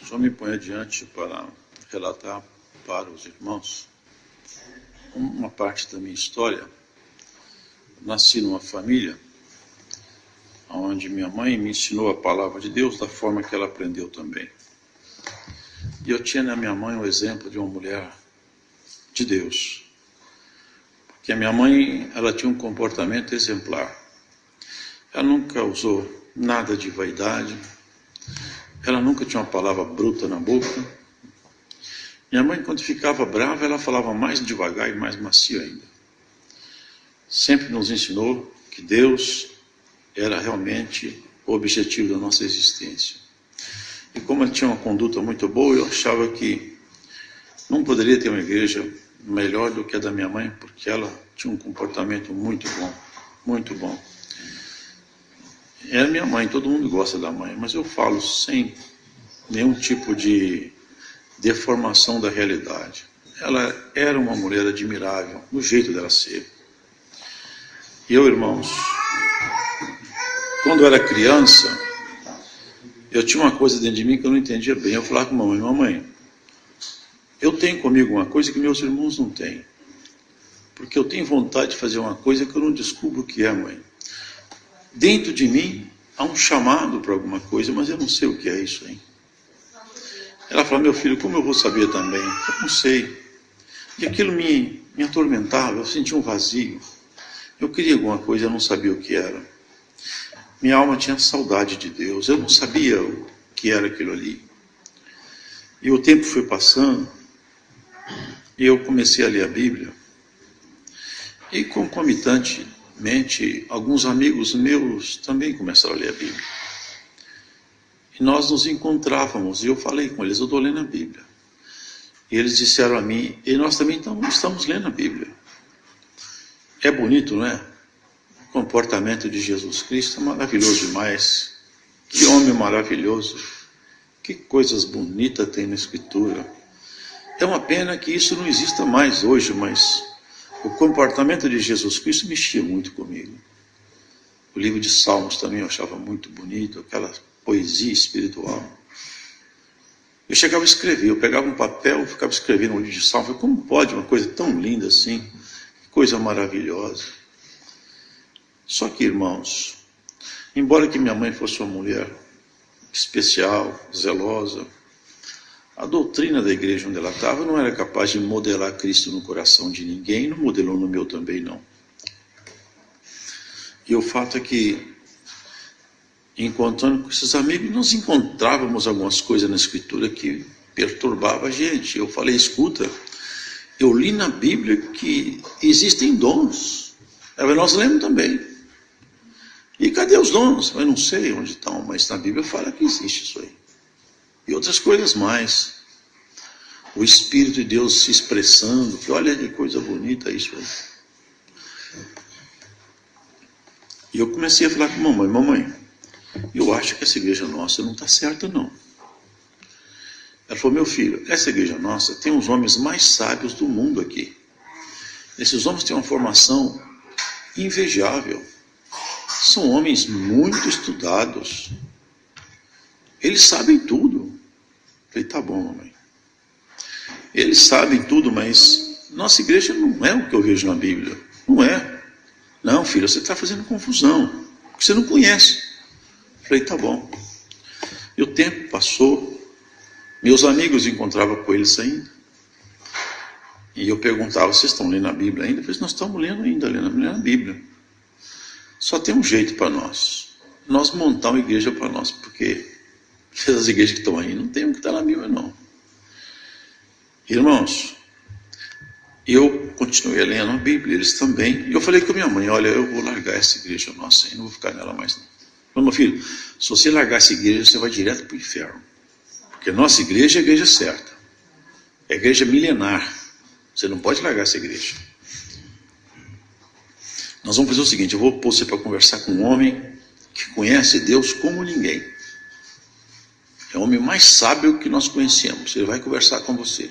Só me põe adiante para relatar para os irmãos uma parte da minha história. Nasci numa família onde minha mãe me ensinou a palavra de Deus da forma que ela aprendeu também. E eu tinha na minha mãe o exemplo de uma mulher de Deus. Porque a minha mãe, ela tinha um comportamento exemplar. Ela nunca usou nada de vaidade. Ela nunca tinha uma palavra bruta na boca. Minha mãe, quando ficava brava, ela falava mais devagar e mais macio ainda. Sempre nos ensinou que Deus era realmente o objetivo da nossa existência. E como ela tinha uma conduta muito boa, eu achava que não poderia ter uma igreja melhor do que a da minha mãe, porque ela tinha um comportamento muito bom, muito bom. É minha mãe, todo mundo gosta da mãe, mas eu falo sem nenhum tipo de deformação da realidade. Ela era uma mulher admirável, no jeito dela ser. E eu, irmãos, quando eu era criança, eu tinha uma coisa dentro de mim que eu não entendia bem. Eu falava com a mamãe: mamãe, eu tenho comigo uma coisa que meus irmãos não têm. Porque eu tenho vontade de fazer uma coisa que eu não descubro o que é, mãe. Dentro de mim há um chamado para alguma coisa, mas eu não sei o que é isso aí. Ela falou: meu filho, como eu vou saber também? Eu não sei. E aquilo me atormentava, eu sentia um vazio. Eu queria alguma coisa, eu não sabia o que era. Minha alma tinha saudade de Deus, eu não sabia o que era aquilo ali. E o tempo foi passando, e eu comecei a ler a Bíblia. E concomitantemente, alguns amigos meus também começaram a ler a Bíblia. E nós nos encontrávamos, e eu falei com eles: eu estou lendo a Bíblia. E eles disseram a mim: e nós também estamos lendo a Bíblia. É bonito, não é? O comportamento de Jesus Cristo é maravilhoso demais. Que homem maravilhoso. Que coisas bonitas tem na Escritura. É uma pena que isso não exista mais hoje, mas o comportamento de Jesus Cristo mexia muito comigo. O livro de Salmos também eu achava muito bonito, aquela poesia espiritual. Eu chegava a escrever, eu pegava um papel e ficava escrevendo um livro de Salmos. Como pode uma coisa tão linda assim? Que coisa maravilhosa. Só que, irmãos, embora que minha mãe fosse uma mulher especial, zelosa, a doutrina da igreja onde ela estava não era capaz de modelar Cristo no coração de ninguém, não modelou no meu também não. E o fato é que, encontrando com esses amigos, nós encontrávamos algumas coisas na Escritura que perturbavam a gente. Eu falei: escuta, eu li na Bíblia que existem dons. Nós lemos também. E cadê os dons? Eu não sei onde estão, mas na Bíblia fala que existe isso aí. E outras coisas mais. O Espírito de Deus se expressando, que olha que coisa bonita isso aí. E eu comecei a falar com a mamãe: mamãe, eu acho que essa igreja nossa não está certa não. Ela falou: meu filho, essa igreja nossa tem os homens mais sábios do mundo aqui. Esses homens têm uma formação invejável. São homens muito estudados. Eles sabem tudo. Eu falei: tá bom, mamãe. Eles sabem tudo, mas nossa igreja não é o que eu vejo na Bíblia. Não é. Não, filho, você está fazendo confusão, porque você não conhece. Eu falei: tá bom. E o tempo passou, meus amigos encontravam com eles ainda. E eu perguntava: vocês estão lendo a Bíblia ainda? Eu falei: nós estamos lendo ainda, lendo a Bíblia. Só tem um jeito para nós montar uma igreja para nós, porque essas igrejas que estão aí não tem o que está na Bíblia não. Irmãos, eu continuei lendo a Bíblia, eles também. E eu falei com a minha mãe: olha, eu vou largar essa igreja nossa aí, não vou ficar nela mais não. Mas, meu filho, se você largar essa igreja, você vai direto para o inferno. Porque a nossa igreja é a igreja certa. É a igreja milenar. Você não pode largar essa igreja. Nós vamos fazer o seguinte: eu vou pôr você para conversar com um homem que conhece Deus como ninguém. É o homem mais sábio que nós conhecemos. Ele vai conversar com você.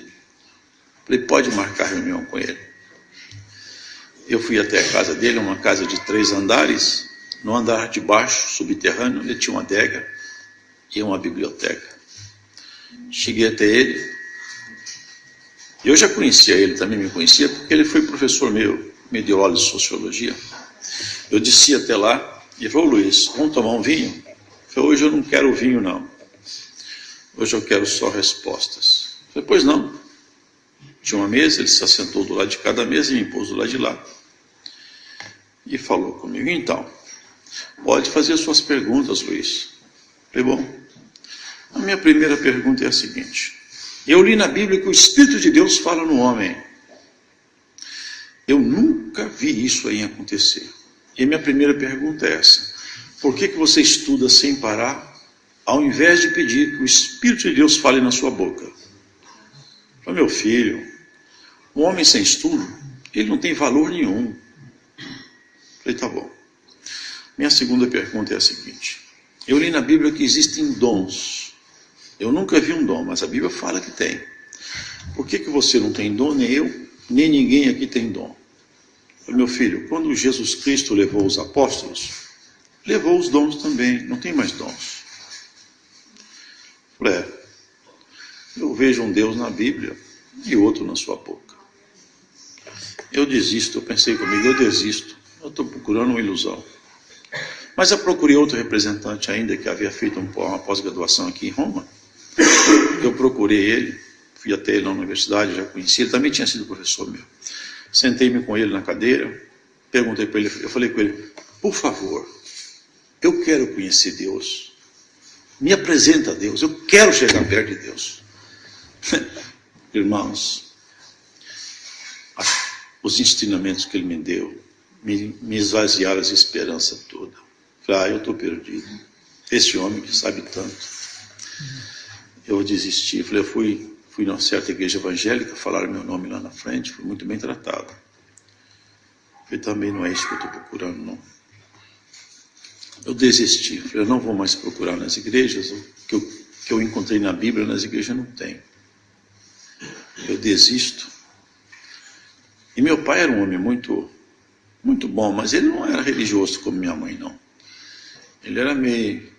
Falei: pode marcar reunião com ele. Eu fui até a casa dele, uma casa de 3 andares. No andar de baixo, subterrâneo, ele tinha uma adega e uma biblioteca. Cheguei até ele. Eu já conhecia ele, também me conhecia, porque ele foi professor meu, me deu aula de sociologia. Eu desci até lá e falou: Luiz, vamos tomar um vinho? Eu falei: hoje eu não quero vinho, não. Hoje eu quero só respostas. Eu falei: pois não. Tinha uma mesa, ele se assentou do lado de cada mesa e me pôs do lado de lá. E falou comigo: então, pode fazer as suas perguntas, Luiz. Eu falei: bom, a minha primeira pergunta é a seguinte. Eu li na Bíblia que o Espírito de Deus fala no homem. Eu nunca vi isso aí acontecer. E a minha primeira pergunta é essa. Por que você estuda sem parar, ao invés de pedir que o Espírito de Deus fale na sua boca? Eu falei: meu filho, um homem sem estudo, ele não tem valor nenhum. Eu falei: tá bom. Minha segunda pergunta é a seguinte. Eu li na Bíblia que existem dons. Eu nunca vi um dom, mas a Bíblia fala que tem. Por que você não tem dom, nem eu, nem ninguém aqui tem dom? Eu falei: meu filho, quando Jesus Cristo levou os apóstolos, levou os dons também, não tem mais dons. Eu falei: eu vejo um Deus na Bíblia e outro na sua boca. Eu desisto, eu pensei comigo, eu desisto. Eu estou procurando uma ilusão. Mas eu procurei outro representante ainda, que havia feito uma pós-graduação aqui em Roma. Eu procurei ele, fui até ele na universidade, já conheci, ele também tinha sido professor meu. Sentei-me com ele na cadeira, perguntei para ele, eu falei com ele: por favor, eu quero conhecer Deus, me apresenta a Deus, eu quero chegar perto de Deus. Irmãos, os ensinamentos que ele me deu me esvaziaram as esperanças toda. Falei: eu estou perdido. Esse homem que sabe tanto. Eu desisti. Falei: eu fui numa certa igreja evangélica, falaram meu nome lá na frente, fui muito bem tratado. Falei: também não é isso que eu estou procurando, não. Eu desisti. Falei: eu não vou mais procurar nas igrejas, o que eu encontrei na Bíblia, nas igrejas não tem. Eu desisto. E meu pai era um homem muito bom, mas ele não era religioso como minha mãe, não. Ele era meio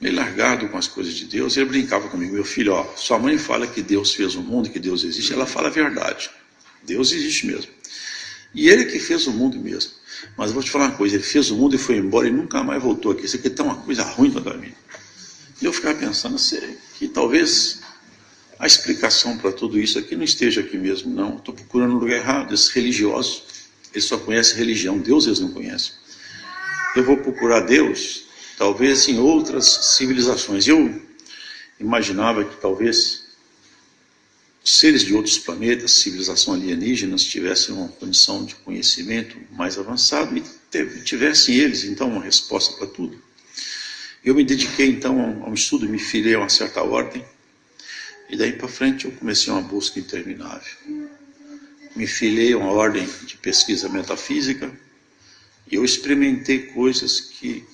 largado com as coisas de Deus. Ele brincava comigo: meu filho, sua mãe fala que Deus fez o mundo, que Deus existe, ela fala a verdade. Deus existe mesmo. E ele que fez o mundo mesmo. Mas eu vou te falar uma coisa, ele fez o mundo e foi embora e nunca mais voltou aqui. Isso aqui está uma coisa ruim para mim. E eu ficava pensando que talvez a explicação para tudo isso aqui não esteja aqui mesmo, não. Estou procurando um lugar errado. Esses religiosos, eles só conhecem religião, Deus eles não conhecem. Eu vou procurar Deus, talvez em outras civilizações. Eu imaginava que talvez seres de outros planetas, civilização alienígenas, tivessem uma condição de conhecimento mais avançado e tivessem eles, então, uma resposta para tudo. Eu me dediquei, então, a um estudo, me filiei a uma certa ordem, e daí para frente eu comecei uma busca interminável. Me filiei a uma ordem de pesquisa metafísica, e eu experimentei coisas que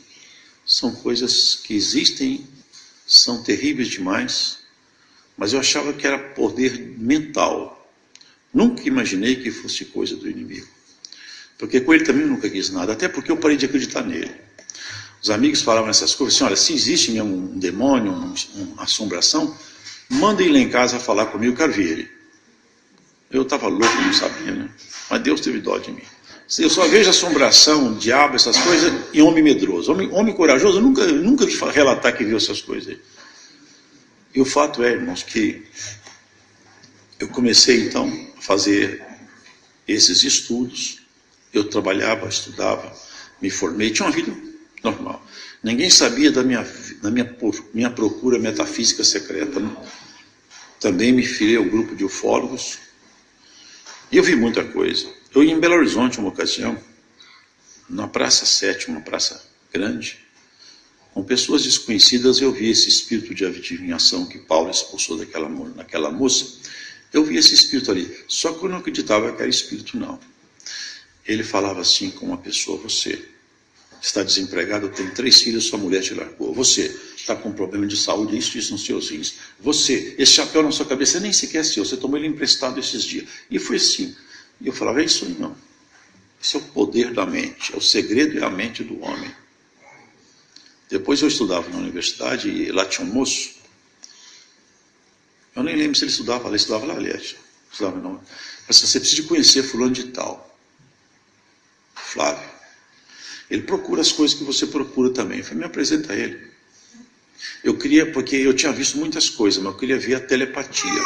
são coisas que existem, são terríveis demais, mas eu achava que era poder mental. Nunca imaginei que fosse coisa do inimigo. Porque com ele também eu nunca quis nada, até porque eu parei de acreditar nele. Os amigos falavam essas coisas assim: olha, se existe mesmo um demônio, uma assombração, manda ele lá em casa falar comigo, eu quero ver ele. Eu estava louco, não sabia, né? Mas Deus teve dó de mim. Eu só vejo assombração, diabo, essas coisas, em homem medroso. Homem corajoso, eu nunca vi relatar que viu essas coisas. E o fato é, irmãos, que eu comecei então a fazer esses estudos. Eu trabalhava, estudava, me formei, tinha uma vida normal. Ninguém sabia da minha procura metafísica secreta, né? Também me filiei ao grupo de ufólogos. E eu vi muita coisa. Eu ia em Belo Horizonte uma ocasião, na Praça 7, uma praça grande, com pessoas desconhecidas. Eu vi esse espírito de adivinhação que Paulo expulsou naquela moça. Eu vi esse espírito ali, só que eu não acreditava que era espírito, não. Ele falava assim com uma pessoa: você está desempregado, tem 3 filhos, sua mulher te largou. Você está com problema de saúde, isso nos seus rins. Você, esse chapéu na sua cabeça nem sequer é seu, você tomou ele emprestado esses dias. E foi assim. E eu falava: é isso aí não. Esse é o poder da mente, é o segredo é a mente do homem. Depois eu estudava na universidade e lá tinha um moço. Eu nem lembro se ele estudava lá, aliás. Estudava não. Mas você precisa de conhecer fulano de tal. Flávio. Ele procura as coisas que você procura também. Eu falei, me apresenta a ele. Eu queria, porque eu tinha visto muitas coisas, mas eu queria ver a telepatia.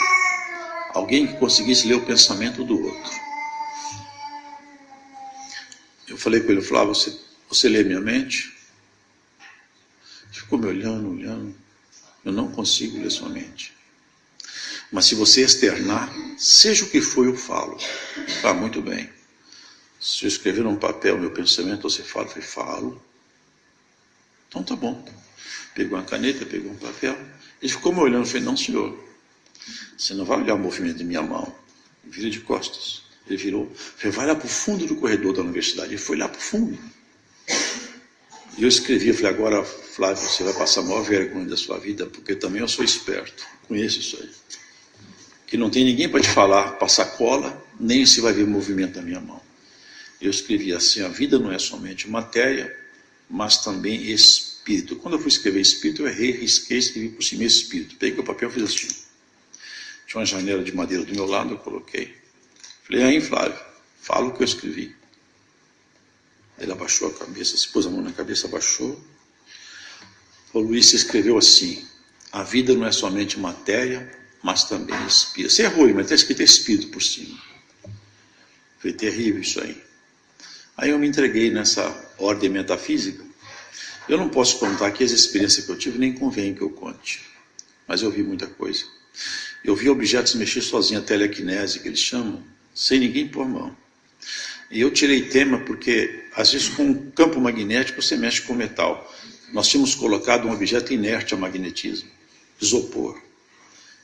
Alguém que conseguisse ler o pensamento do outro. Eu falei com ele, Flávio, você lê minha mente? Ele ficou me olhando. Eu não consigo ler sua mente. Mas se você externar, seja o que for, eu falo. Ah, muito bem. Se eu escrever num papel meu pensamento, você fala? Eu falei, falo. Então tá bom. Pegou uma caneta, pegou um papel. Ele ficou me olhando, eu falei, não senhor. Você não vai olhar o movimento de minha mão. Vira de costas. Ele virou. Eu falei, vai lá para o fundo do corredor da universidade. Ele foi lá para o fundo. E eu escrevi, eu falei, agora, Flávio, você vai passar a maior vergonha da sua vida, porque também eu sou esperto. Conheço isso aí. Que não tem ninguém para te falar, passar cola, nem se vai ver o movimento da minha mão. Eu escrevi assim, a vida não é somente matéria, mas também espírito. Quando eu fui escrever espírito, eu errei, risquei, escrevi por cima espírito. Peguei o papel e fiz assim. Tinha uma janela de madeira do meu lado, eu coloquei. Falei, aí Flávio, fala o que eu escrevi. Ele abaixou a cabeça, se pôs a mão na cabeça, abaixou. O Luiz escreveu assim, a vida não é somente matéria, mas também espírito. Você errou, mas está escrito espírito por cima. Foi terrível isso aí. Aí eu me entreguei nessa ordem metafísica. Eu não posso contar aqui as experiências que eu tive, nem convém que eu conte. Mas eu vi muita coisa. Eu vi objetos mexer sozinho, a telecinese, que eles chamam, sem ninguém pôr a mão. E eu tirei tema porque, às vezes, com um campo magnético, você mexe com metal. Nós tínhamos colocado um objeto inerte a magnetismo, isopor.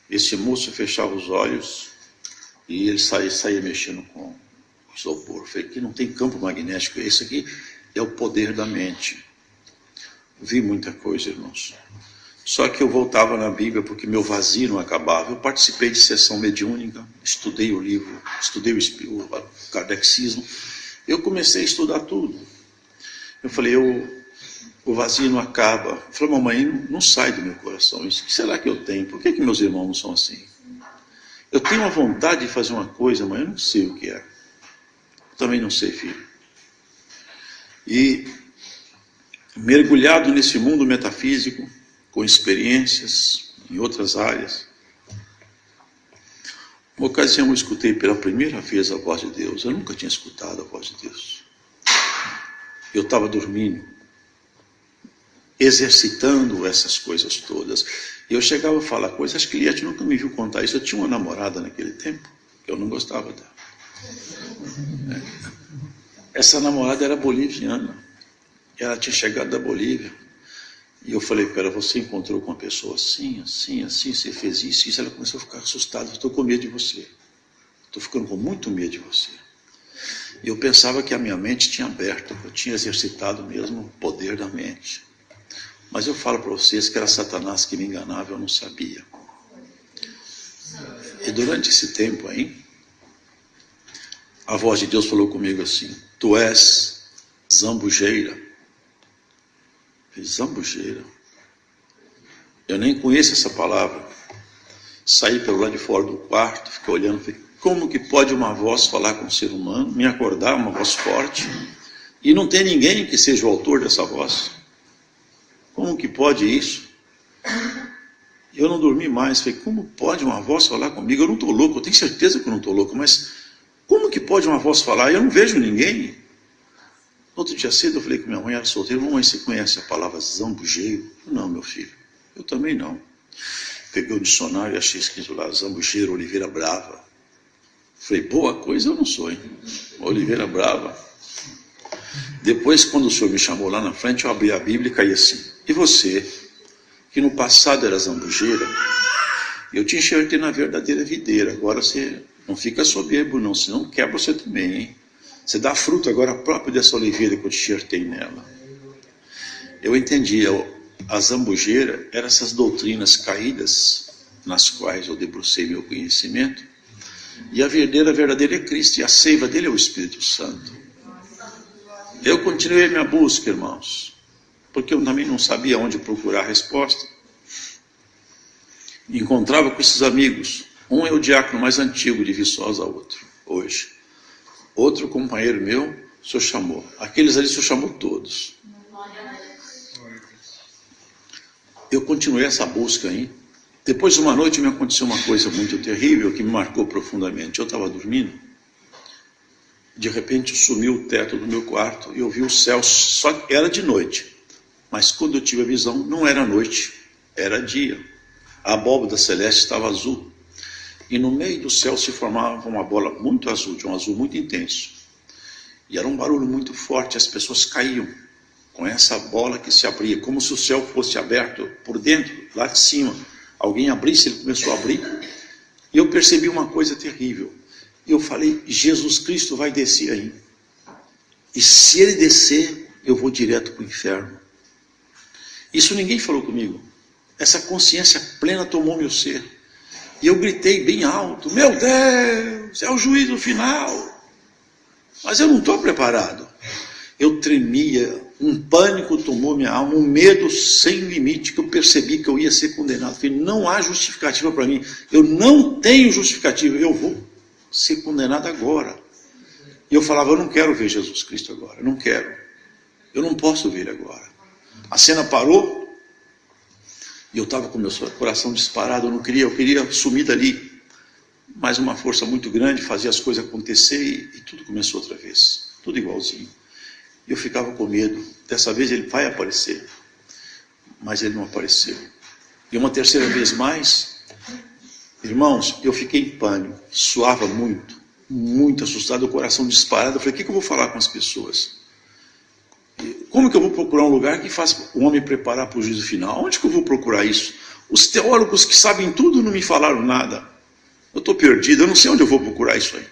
Esse moço fechava os olhos e ele saía mexendo com isopor. Eu falei, aqui não tem campo magnético, esse aqui é o poder da mente. Vi muita coisa, irmãos. Só que eu voltava na Bíblia porque meu vazio não acabava. Eu participei de sessão mediúnica, estudei o livro, estudei o kardecismo. Eu comecei a estudar tudo. Eu falei, o vazio não acaba. Eu falei, mamãe, não sai do meu coração isso. O que será que eu tenho? Por que meus irmãos não são assim? Eu tenho uma vontade de fazer uma coisa, mas eu não sei o que é. Eu também não sei, filho. E mergulhado nesse mundo metafísico, com experiências em outras áreas. Uma ocasião eu escutei pela primeira vez a voz de Deus. Eu nunca tinha escutado a voz de Deus. Eu estava dormindo, exercitando essas coisas todas. E eu chegava a falar coisas, acho que Eliette nunca me viu contar isso. Eu tinha uma namorada naquele tempo, que eu não gostava dela. Essa namorada era boliviana. Ela tinha chegado da Bolívia. E eu falei para ela, você encontrou com uma pessoa assim, assim, assim, você fez isso, isso. Ela começou a ficar assustada, estou com medo de você. Estou ficando com muito medo de você. E eu pensava que a minha mente tinha aberto, eu tinha exercitado mesmo o poder da mente. Mas eu falo para vocês que era Satanás que me enganava, eu não sabia. E durante esse tempo aí, a voz de Deus falou comigo assim, tu és zambujeira. Zambujeira. Eu nem conheço essa palavra. Saí pelo lado de fora do quarto, fiquei olhando, falei, como que pode uma voz falar com um ser humano, me acordar, uma voz forte, e não tem ninguém que seja o autor dessa voz? Como que pode isso? Eu não dormi mais, falei, como pode uma voz falar comigo? Eu não estou louco, eu tenho certeza que eu não estou louco, mas como que pode uma voz falar? Eu não vejo ninguém. Outro dia cedo eu falei com minha mãe, era solteira, mamãe, você conhece a palavra zambujeiro? Não, meu filho, eu também não. Peguei o dicionário e achei escrito lá, zambujeiro, Oliveira Brava. Falei, boa coisa eu não sou, hein? Oliveira Brava. Depois, quando o senhor me chamou lá na frente, eu abri a Bíblia e caí assim, e você, que no passado era zambujeira, eu te enxertei na verdadeira videira, agora você não fica soberbo não, senão quebra você também, hein? Você dá fruto agora próprio dessa oliveira que eu te enxertei nela. Eu entendi, a zambujeira eram essas doutrinas caídas, nas quais eu debrucei meu conhecimento, e a verdadeira é Cristo, e a seiva dele é o Espírito Santo. Eu continuei minha busca, irmãos, porque eu também não sabia onde procurar a resposta. Encontrava com esses amigos. Um é o diácono mais antigo de Viçosa, outro, hoje. Outro companheiro meu, o senhor chamou. Aqueles ali o senhor chamou todos. Eu continuei essa busca aí. Depois de uma noite me aconteceu uma coisa muito terrível que me marcou profundamente. Eu estava dormindo. De repente sumiu o teto do meu quarto e eu vi o céu, só que era de noite. Mas quando eu tive a visão, não era noite, era dia. A abóbada celeste estava azul. E no meio do céu se formava uma bola muito azul, de um azul muito intenso. E era um barulho muito forte, as pessoas caíam com essa bola que se abria, como se o céu fosse aberto por dentro, lá de cima. Alguém abrisse, ele começou a abrir. E eu percebi uma coisa terrível. Eu falei, Jesus Cristo vai descer aí. E se ele descer, eu vou direto para o inferno. Isso ninguém falou comigo. Essa consciência plena tomou meu ser. E eu gritei bem alto, meu Deus, é o juízo final. Mas eu não estou preparado. Eu tremia, um pânico tomou minha alma, um medo sem limite, que eu percebi que eu ia ser condenado. Eu falei, não há justificativa para mim. Eu não tenho justificativa, eu vou ser condenado agora. E eu falava, eu não quero ver Jesus Cristo agora, eu não quero. Eu não posso ver ele agora. A cena parou, e eu estava com meu coração disparado, eu queria sumir dali. Mas uma força muito grande fazia as coisas acontecer e tudo começou outra vez. Tudo igualzinho. E eu ficava com medo. Dessa vez ele vai aparecer. Mas ele não apareceu. E uma terceira vez mais, irmãos, eu fiquei em pânico. Suava muito, muito assustado, o coração disparado. Eu falei, o que eu vou falar com as pessoas? Como que eu vou procurar um lugar que faça o homem preparar para o juízo final? Onde que eu vou procurar isso? Os teólogos que sabem tudo não me falaram nada. Eu estou perdido, eu não sei onde eu vou procurar isso aí.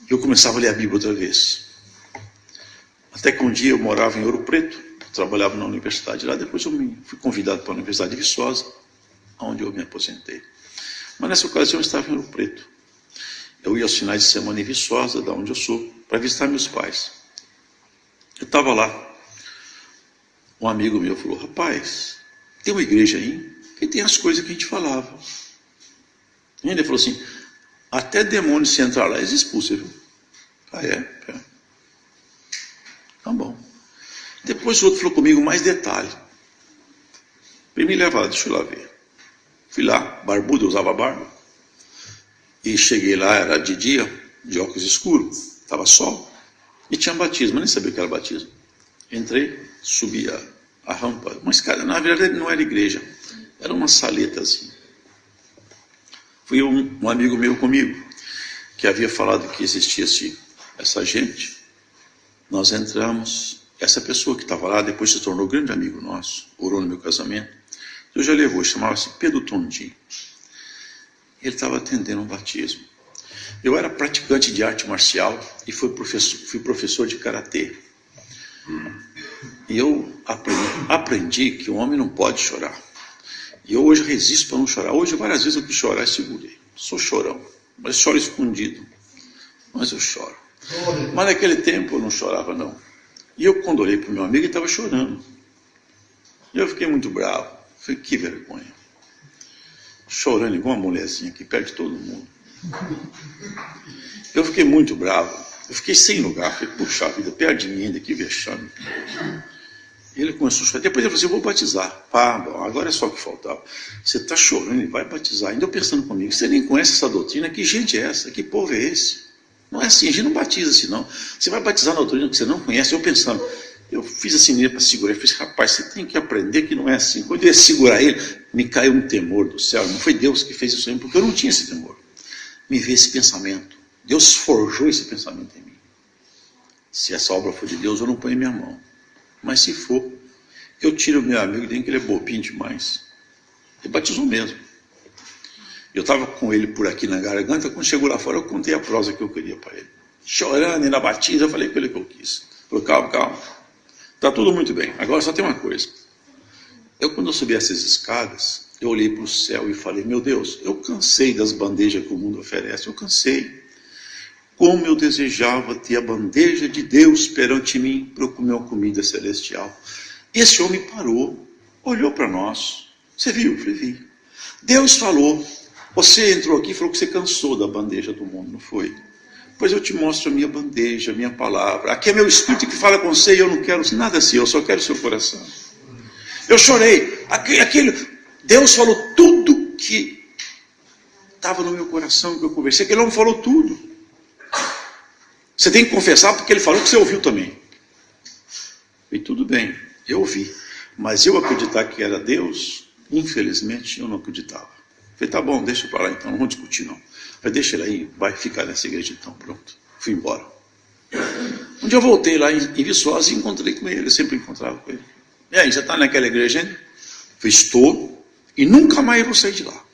Eu começava a ler a Bíblia outra vez. Até que um dia eu morava em Ouro Preto, trabalhava na universidade lá, depois eu fui convidado para a Universidade de Viçosa, onde eu me aposentei. Mas nessa ocasião eu estava em Ouro Preto. Eu ia aos finais de semana em Viçosa, da onde eu sou, para visitar meus pais. Eu estava lá, um amigo meu falou, rapaz, tem uma igreja aí que tem as coisas que a gente falava. E ele falou assim, até demônio se entrar lá, eles expulsam, viu? Ah, é? Tá bom. Depois o outro falou comigo mais detalhe. Ele me leva lá, deixa eu lá ver. Fui lá, barbudo, eu usava barba. E cheguei lá, era de dia, de óculos escuros, estava sol. E tinha batismo, eu nem sabia o que era batismo. Entrei, subi a rampa, uma escada, na verdade não era igreja, era uma saleta assim. Fui um amigo meu comigo, que havia falado que existia essa gente. Nós entramos, essa pessoa que estava lá, depois se tornou grande amigo nosso, orou no meu casamento. Eu já levou, chamava-se Pedro Tondi. Ele estava atendendo um batismo. Eu era praticante de arte marcial e fui professor de karatê. E eu aprendi que o homem não pode chorar. E eu hoje resisto para não chorar. Hoje várias vezes eu quis chorar e segurei. Sou chorão, mas choro escondido. Mas eu choro. Mas naquele tempo eu não chorava não. E eu quando olhei para o meu amigo ele estava chorando. E eu fiquei muito bravo. Falei, que vergonha. Chorando igual uma mulherzinha que perde todo mundo. Eu fiquei muito bravo. Eu fiquei sem lugar. Falei, puxa vida, perde mim ainda, que vexame. E ele começou a chorar. Depois ele falou assim, eu vou batizar. Pá, bom, agora é só o que faltava. Você está chorando, ele vai batizar. Ainda eu pensando comigo, você nem conhece essa doutrina, que gente é essa? Que povo é esse? Não é assim, a gente não batiza assim não. Você vai batizar na doutrina que você não conhece. Eu pensando, eu fiz assim nele para segurar. Eu falei, rapaz, você tem que aprender que não é assim. Quando eu ia segurar ele, me caiu um temor do céu. Não foi Deus que fez isso aí, porque eu não tinha esse temor. Me veio esse pensamento. Deus forjou esse pensamento em mim. Se essa obra for de Deus, eu não ponho minha mão. Mas se for, eu tiro o meu amigo e tenho que ele é bobinho demais. Ele batizou mesmo. Eu estava com ele por aqui na garganta, quando chegou lá fora, eu contei a prosa que eu queria para ele. Chorando e na batida, eu falei com ele que eu quis. Falei, calma, calma. Está tudo muito bem. Agora só tem uma coisa. Quando eu subi essas escadas, eu olhei para o céu e falei, meu Deus, eu cansei das bandejas que o mundo oferece, eu cansei. Como eu desejava ter a bandeja de Deus perante mim para eu comer uma comida celestial. Esse homem parou, olhou para nós. Você viu? Eu falei, vi. Deus falou, você entrou aqui e falou que você cansou da bandeja do mundo, não foi? Pois eu te mostro a minha bandeja, a minha palavra. Aqui é meu espírito que fala com você e eu não quero nada assim, eu só quero o seu coração. Eu chorei. Deus falou tudo que estava no meu coração, que eu conversei. Aquele homem falou tudo. Você tem que confessar porque ele falou que você ouviu também. E tudo bem, eu ouvi. Mas eu acreditar que era Deus, infelizmente eu não acreditava. Falei, tá bom, deixa para lá então, não vamos discutir não. Falei, deixa ele aí, vai ficar nessa igreja então, pronto. Fui embora. Um dia eu voltei lá em Viçosa e encontrei com ele, eu sempre encontrava com ele. E aí, já está naquela igreja ainda? Falei, estou, e nunca mais vou sair de lá.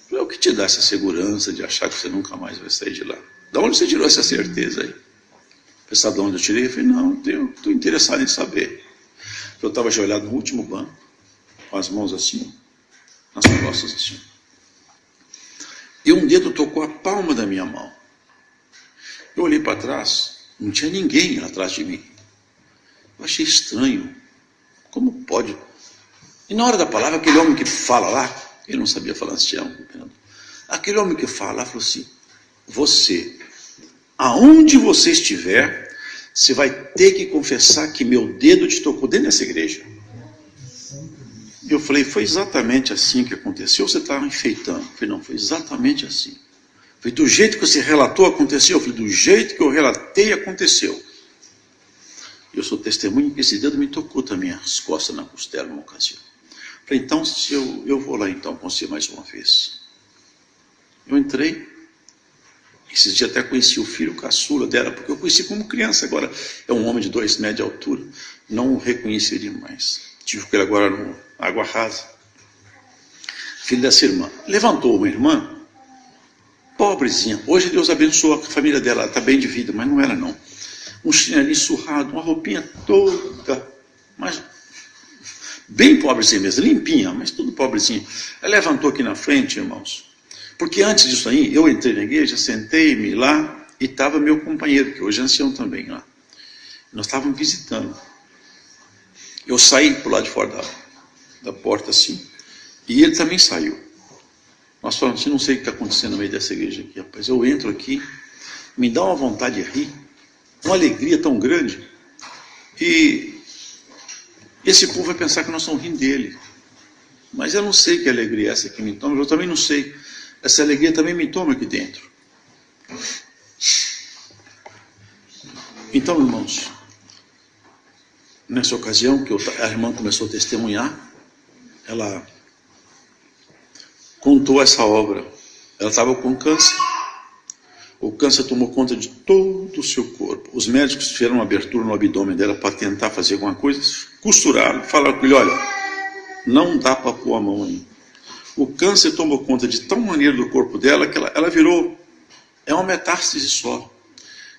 Falei, o que te dá essa segurança de achar que você nunca mais vai sair de lá? Da onde você tirou essa certeza aí? Sabe de onde eu tirei? Eu falei, não, eu estou interessado em saber. Eu estava ajoelhado no último banco, com as mãos assim, nas costas assim. E um dedo tocou a palma da minha mão. Eu olhei para trás, não tinha ninguém atrás de mim. Eu achei estranho. Como pode? E na hora da palavra, aquele homem que fala lá, ele não sabia falar ancião, aquele homem que fala lá falou assim, você, aonde você estiver, você vai ter que confessar que meu dedo te tocou dentro dessa igreja. Eu falei, foi exatamente assim que aconteceu, ou você está enfeitando? Eu falei, não, foi exatamente assim. Eu falei, do jeito que você relatou, aconteceu? Eu falei, do jeito que eu relatei, aconteceu. Eu sou testemunho que esse dedo me tocou também as costas na costela numa ocasião. Eu falei, então, se eu vou lá então com você mais uma vez. Eu entrei. Esses dias até conheci o filho caçula dela, porque eu conheci como criança, agora é um homem de 2 metros de altura, não o reconheceria mais. Tive com ele agora no Água Rasa. Filho dessa irmã. Levantou uma irmã, pobrezinha. Hoje Deus abençoou a família dela, ela está bem de vida, mas não era não. Um chinelinho surrado, uma roupinha toda, mas bem pobrezinha mesmo, limpinha, mas tudo pobrezinha. Ela levantou aqui na frente, irmãos. Porque antes disso aí, eu entrei na igreja, sentei-me lá e estava meu companheiro, que hoje é ancião também lá. Nós estávamos visitando. Eu saí para o lado de fora da porta assim, e ele também saiu. Nós falamos assim, não sei o que está acontecendo no meio dessa igreja aqui, rapaz. Eu entro aqui, me dá uma vontade de rir, uma alegria tão grande, e esse povo vai pensar que nós estamos rindo dele. Mas eu não sei que alegria é essa que me toma, eu também não sei. Essa alegria também me toma aqui dentro. Então, irmãos, nessa ocasião que a irmã começou a testemunhar, ela contou essa obra. Ela estava com câncer. O câncer tomou conta de todo o seu corpo. Os médicos fizeram uma abertura no abdômen dela para tentar fazer alguma coisa, costuraram, falaram com ele, olha, não dá para pôr a mão aí. O câncer tomou conta de tal maneira do corpo dela que ela virou, é uma metástase só.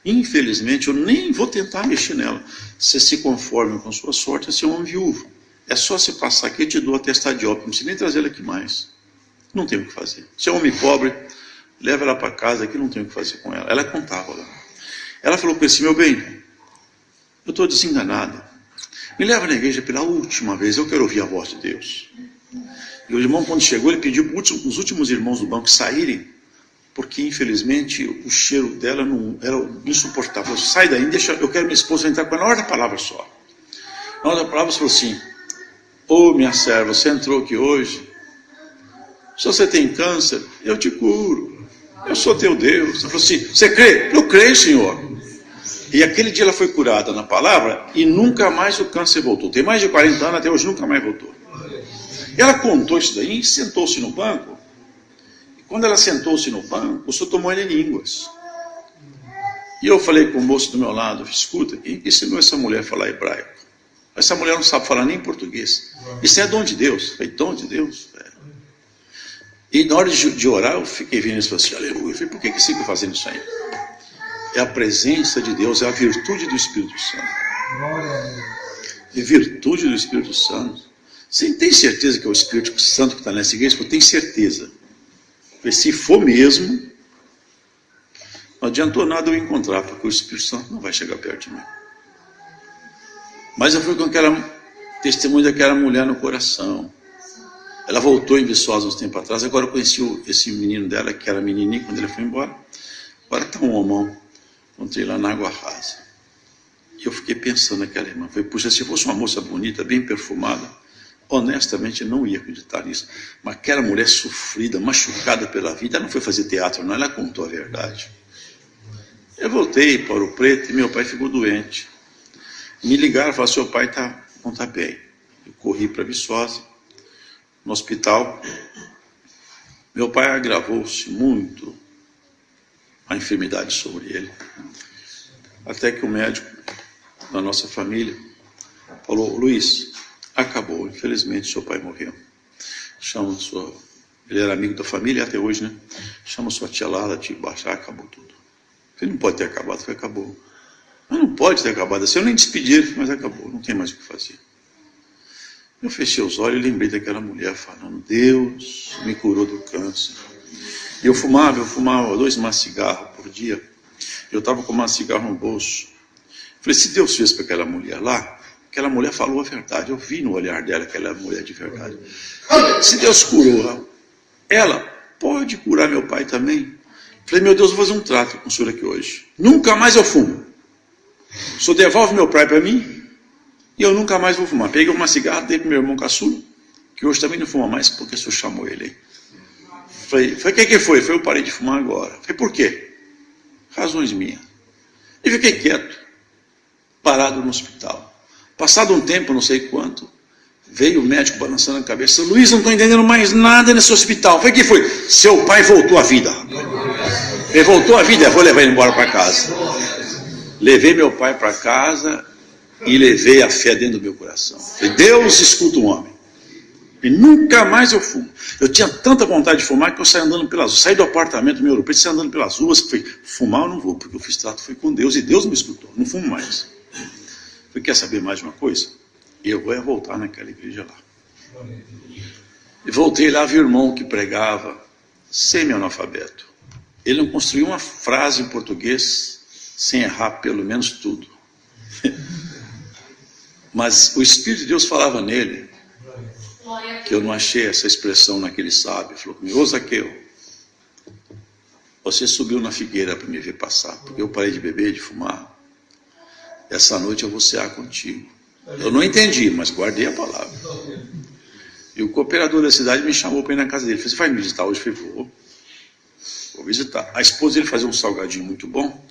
Infelizmente, eu nem vou tentar mexer nela. Você se conforme com sua sorte, você é um homem viúvo. É só você passar aqui, eu te dou atestado de óbito, não precisa nem trazer ela aqui mais. Não tem o que fazer. Você é um homem pobre, leva ela para casa, aqui não tem o que fazer com ela. Ela contava lá. Ela falou para ele assim, meu bem, eu estou desenganada. Me leva na igreja pela última vez, eu quero ouvir a voz de Deus. E o irmão, quando chegou, ele pediu para os últimos irmãos do banco saírem, porque, infelizmente, o cheiro dela não era insuportável. Sai daí, deixa, eu quero minha esposa entrar com ela na hora da palavra só. Na hora da palavra, você falou assim, ô minha serva, você entrou aqui hoje, se você tem câncer, eu te curo, eu sou teu Deus. Ela falou assim, você crê? Eu creio, Senhor. E aquele dia ela foi curada na palavra e nunca mais o câncer voltou. Tem mais de 40 anos, até hoje nunca mais voltou. Ela contou isso daí e sentou-se no banco. E quando ela sentou-se no banco, o senhor tomou ele em línguas. E eu falei com o moço do meu lado, escuta, quem ensinou essa mulher a falar hebraico? Essa mulher não sabe falar nem português. Isso é dom de Deus. Eu falei, dom de Deus? É. E na hora de orar, eu fiquei vendo isso e falei assim, aleluia. Eu falei, por que você fica fazendo isso aí? É a presença de Deus, é a virtude do Espírito Santo. É a virtude do Espírito Santo. Você tem certeza que é o Espírito Santo que está nessa igreja? Eu tenho certeza. Porque se for mesmo, adiantou nada eu encontrar, porque o Espírito Santo não vai chegar perto de mim. Mas eu fui com aquela testemunho daquela mulher no coração. Ela voltou em Viçosa uns tempos atrás. Agora eu conheci esse menino dela, que era menininho quando ele foi embora. Agora está um homão. Encontrei lá na Água Rasa. E eu fiquei pensando naquela irmã. Falei, puxa, se fosse uma moça bonita, bem perfumada, honestamente eu não ia acreditar nisso. Mas aquela mulher sofrida, machucada pela vida, ela não foi fazer teatro não, ela contou a verdade. Eu voltei para Ouro Preto e meu pai ficou doente. Me ligaram e falaram, seu pai não está bem. Eu corri para Viçosa, no hospital. Meu pai agravou-se muito a enfermidade sobre ele. Até que o médico da nossa família falou, Luiz, acabou, infelizmente seu pai morreu. Ele era amigo da família até hoje, né? Chama sua tia lá, tia Baixar, acabou tudo. Ele não pode ter acabado, foi acabou. Mas não pode ter acabado assim, eu nem despedi ele, mas acabou, não tem mais o que fazer. Eu fechei os olhos e lembrei daquela mulher falando, Deus me curou do câncer. E eu fumava 2 maços de cigarro por dia. Eu estava com um maço de cigarro no bolso. Falei, se Deus fez para aquela mulher lá, aquela mulher falou a verdade. Eu vi no olhar dela aquela mulher de verdade. Se Deus curou ela, pode curar meu pai também. Falei, meu Deus, vou fazer um trato com o senhor aqui hoje. Nunca mais eu fumo. O senhor devolve meu pai para mim e eu nunca mais vou fumar. Peguei uma cigarra, dei para meu irmão caçula, que hoje também não fuma mais, porque o senhor chamou ele aí. Falei, o que foi? Eu parei de fumar agora. Falei, por quê? Razões minhas. E fiquei quieto, parado no hospital. Passado um tempo, não sei quanto, veio o médico balançando a cabeça. Luiz, não estou entendendo mais nada nesse hospital. Falei, o que foi? Seu pai voltou à vida. Ele voltou à vida, eu vou levar ele embora para casa. Levei meu pai para casa e levei a fé dentro do meu coração. Falei, Deus escuta um homem. E nunca mais eu fumo. Eu tinha tanta vontade de fumar que eu saí andando pelas ruas. Saí do apartamento meu europeu, saí andando pelas ruas. Falei, fumar eu não vou, porque eu fiz trato foi com Deus e Deus me escutou. Não fumo mais. Falei, quer saber mais de uma coisa? Eu vou voltar naquela igreja lá. E voltei lá, vi o irmão que pregava, semi-analfabeto. Ele não construiu uma frase em português sem errar pelo menos tudo. Mas o Espírito de Deus falava nele, que eu não achei essa expressão naquele sábio. Falou comigo, ô Zaqueu, você subiu na figueira para me ver passar, porque eu parei de beber, de fumar. Essa noite eu vou cear contigo. Eu não entendi, mas guardei a palavra. E o cooperador da cidade me chamou para ir na casa dele. Ele falou, você vai me visitar hoje? Eu falei, vou visitar. A esposa dele fazia um salgadinho muito bom.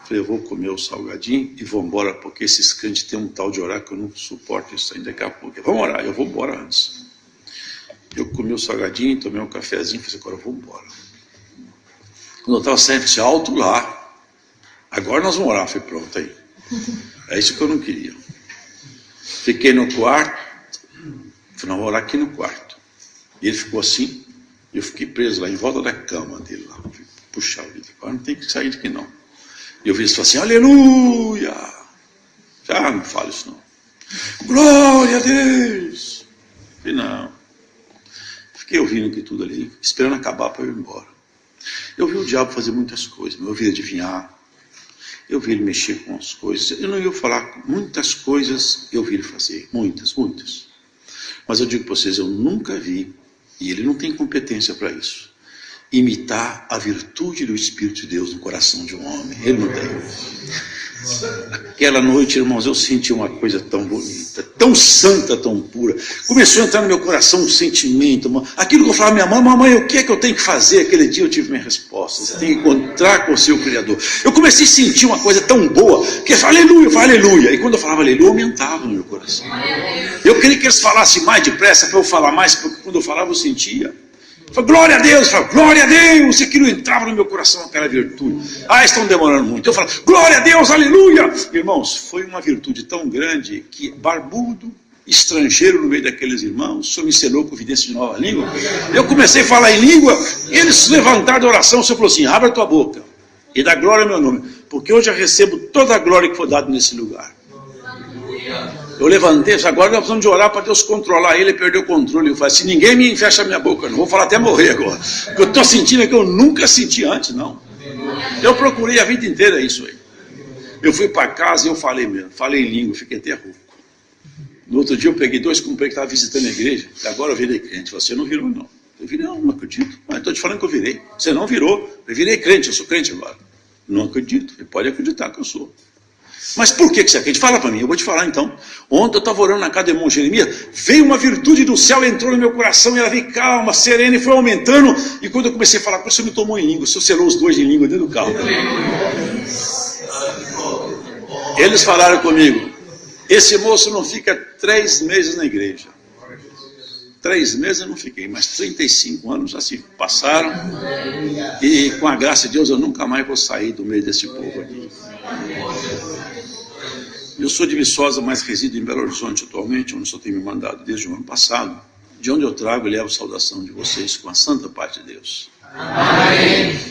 Eu vou comer o salgadinho e vou embora, porque esses crentes têm um tal de orar que eu não suporto isso ainda daqui a pouco. Vamos orar, eu vou embora antes. Eu comi o salgadinho, tomei um cafezinho, falei, agora eu vou embora. Quando eu estava saindo, eu alto lá, agora nós vamos orar. Falei, pronto, aí. É isso que eu não queria. Fiquei no quarto, falei, não, vou orar aqui no quarto. E ele ficou assim, e eu fiquei preso lá, em volta da cama dele lá. Falei, puxa vida, agora não tem que sair daqui não. E eu vi isso e falei assim, aleluia! Já não falo isso não. Glória a Deus! E não. Fiquei ouvindo aqui tudo ali, esperando acabar para eu ir embora. Eu vi o diabo fazer muitas coisas, eu vi ele adivinhar, eu vi ele mexer com as coisas. Eu não ia falar muitas coisas, eu vi ele fazer, muitas. Mas eu digo para vocês, eu nunca vi, e ele não tem competência para isso, imitar a virtude do Espírito de Deus no coração de um homem. Ele não tem. Aquela noite, irmãos, eu senti uma coisa tão bonita, tão santa, tão pura. Começou a entrar no meu coração um sentimento. Aquilo que eu falava à minha mãe, mamãe, o que é que eu tenho que fazer? Aquele dia eu tive minha resposta. Você tem que encontrar com o seu Criador. Eu comecei a sentir uma coisa tão boa, que eu falei, aleluia. E quando eu falava aleluia, aumentava no meu coração. Eu queria que eles falassem mais depressa, para eu falar mais, porque quando eu falava eu sentia. Eu falei, glória a Deus, glória a Deus, aquilo entrava no meu coração, aquela virtude. Estão demorando muito. Eu falo, glória a Deus, aleluia. Irmãos, foi uma virtude tão grande que barbudo, estrangeiro no meio daqueles irmãos, o Senhor me ensinou com evidência de nova língua. Eu comecei a falar em língua, eles levantaram da oração, o Senhor falou assim, abre a tua boca e dá glória ao meu nome, porque eu já recebo toda a glória que foi dada nesse lugar. Eu levantei, agora nós precisamos de orar para Deus controlar ele e perder o controle. Eu falei, se ninguém me fecha a minha boca, eu não vou falar até morrer agora. Porque eu estou sentindo que eu nunca senti antes, não. Eu procurei a vida inteira isso aí. Eu fui para casa e eu falei mesmo, falei em língua, fiquei até rouco. No outro dia eu peguei 2 companheiros que estavam visitando a igreja, e agora eu virei crente. Você não virou, não. Eu virei, não acredito. Mas estou te falando que eu virei. Você não virou. Eu virei crente, eu sou crente agora. Não acredito. Você pode acreditar que eu sou. Mas por que você é crente? Fala para mim, eu vou te falar então. Ontem eu estava orando na casa do irmão Jeremias, veio uma virtude do céu, entrou no meu coração, e ela veio calma, serena, e foi aumentando. E quando eu comecei a falar, você me tomou em língua, você selou os 2 em língua dentro do carro. Eles falaram comigo, esse moço não fica 3 meses na igreja. 3 meses eu não fiquei, mas 35 anos já se passaram. E com a graça de Deus eu nunca mais vou sair do meio desse povo aqui. Eu sou de Viçosa, mas resido em Belo Horizonte atualmente, onde o Senhor tem me mandado desde o ano passado, de onde eu trago e levo saudação de vocês com a santa paz de Deus. Amém.